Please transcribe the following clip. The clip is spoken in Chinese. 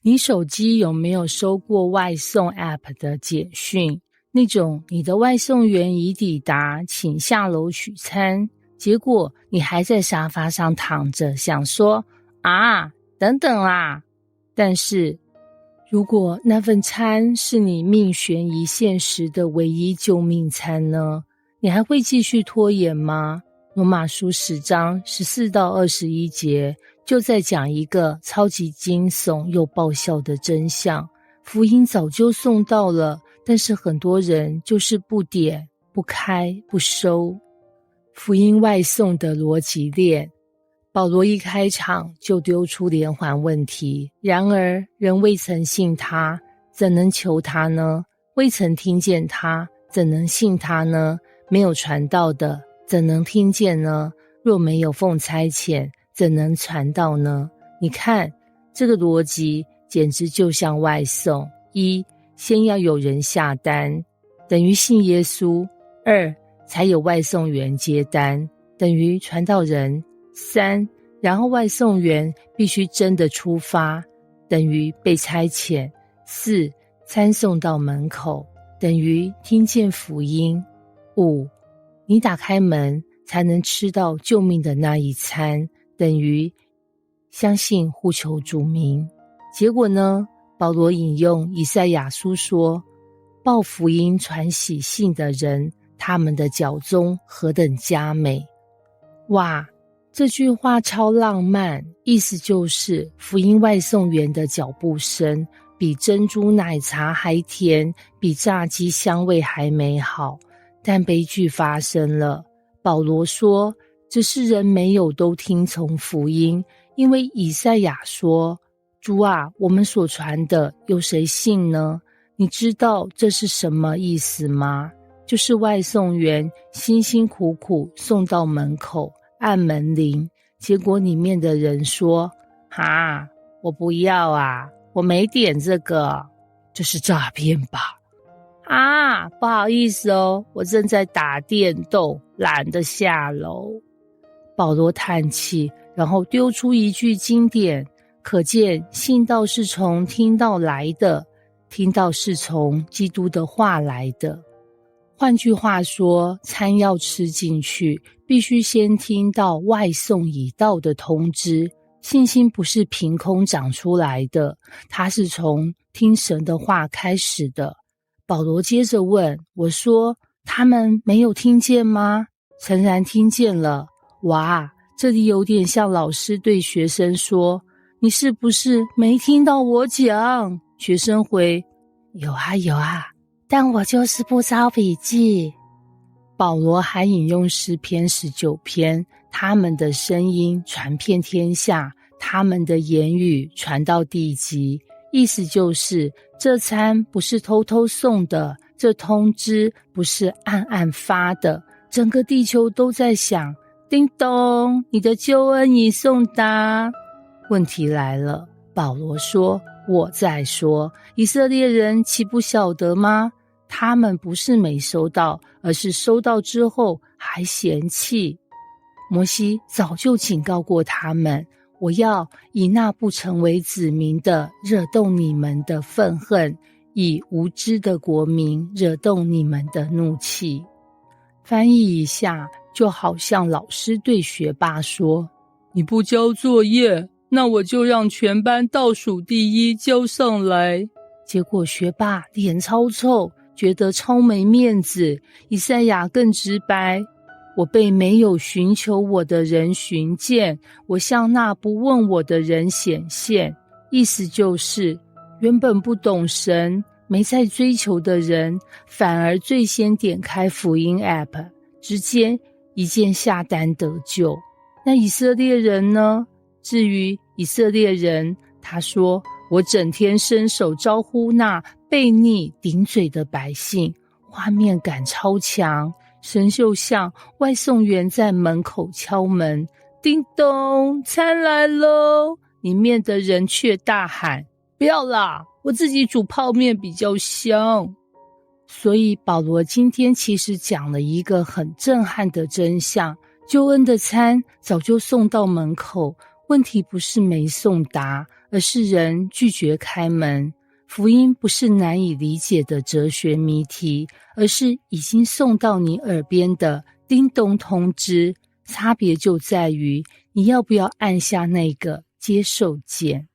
你手机有没有收过外送 App 的简讯？那种你的外送员已抵达，请下楼取餐，结果你还在沙发上躺着，想说啊，等等啦。但是如果那份餐是你命悬一线时的唯一救命餐呢？你还会继续拖延吗？罗马书10章14到21节就在讲一个超级惊悚又爆笑的真相。福音早就送到了，但是很多人就是不点、不开、不收。福音外送的逻辑链，保罗一开场就丢出连环问题，然而人未曾信他，怎能求他呢？未曾听见他，怎能信他呢？没有传道的，怎能听见呢？若没有奉差遣，怎能传道呢？你看，这个逻辑简直就像外送：一，先要有人下单，等于信耶稣；二，才有外送员接单，等于传道人；三，然后外送员必须真的出发，等于被差遣；四，餐送到门口，等于听见福音；五，你打开门才能吃到救命的那一餐，等于相信呼求主名。结果呢，保罗引用以赛亚书说，报福音传喜信的人，他们的脚踪何等佳美。哇，这句话超浪漫，意思就是福音外送员的脚步声比珍珠奶茶还甜，比炸鸡香味还美好。但悲剧发生了，保罗说，这是人没有都听从福音，因为以赛亚说，主啊，我们所传的有谁信呢？你知道这是什么意思吗？就是外送员辛辛苦苦送到门口，按门铃，结果里面的人说，哈，我不要啊，我没点这个，这是诈骗吧？啊，不好意思哦，我正在打电动，懒得下楼。保罗叹气，然后丢出一句经典，可见信道是从听道来的，听道是从基督的话来的。换句话说，餐要吃进去，必须先听到外送已到的通知。信心不是凭空长出来的，它是从听神的话开始的。保罗接着问我说，他们没有听见吗？诚然听见了。哇，这里有点像老师对学生说，你是不是没听到我讲？学生回，有啊有啊，但我就是不抄笔记。保罗还引用诗篇19篇，他们的声音传遍天下，他们的言语传到地极。意思就是这餐不是偷偷送的，这通知不是暗暗发的，整个地球都在想，叮咚，你的救恩已送达。问题来了，保罗说，我在说，以色列人岂不晓得吗？他们不是没收到，而是收到之后还嫌弃。摩西早就警告过他们，我要以那不成为子民的惹动你们的愤恨，以无知的国民惹动你们的怒气。翻译一下，就好像老师对学霸说，你不交作业，那我就让全班倒数第一交上来。结果学霸脸超臭，觉得超没面子。以赛亚更直白，我被没有寻求我的人寻见，我向那不问我的人显现。意思就是原本不懂神没在追求的人，反而最先点开福音 App， 直接一键下单得救。那以色列人呢？至于以色列人，他说，我整天伸手招呼那悖逆顶嘴的百姓，画面感超强。神就像外送员在门口敲门，叮咚，餐来咯，里面的人却大喊，不要啦，我自己煮泡面比较香。所以保罗今天其实讲了一个很震撼的真相，救恩的餐早就送到门口，问题不是没送达，而是人拒绝开门。福音不是难以理解的哲学谜题，而是已经送到你耳边的叮咚通知，差别就在于你要不要按下那个接受键。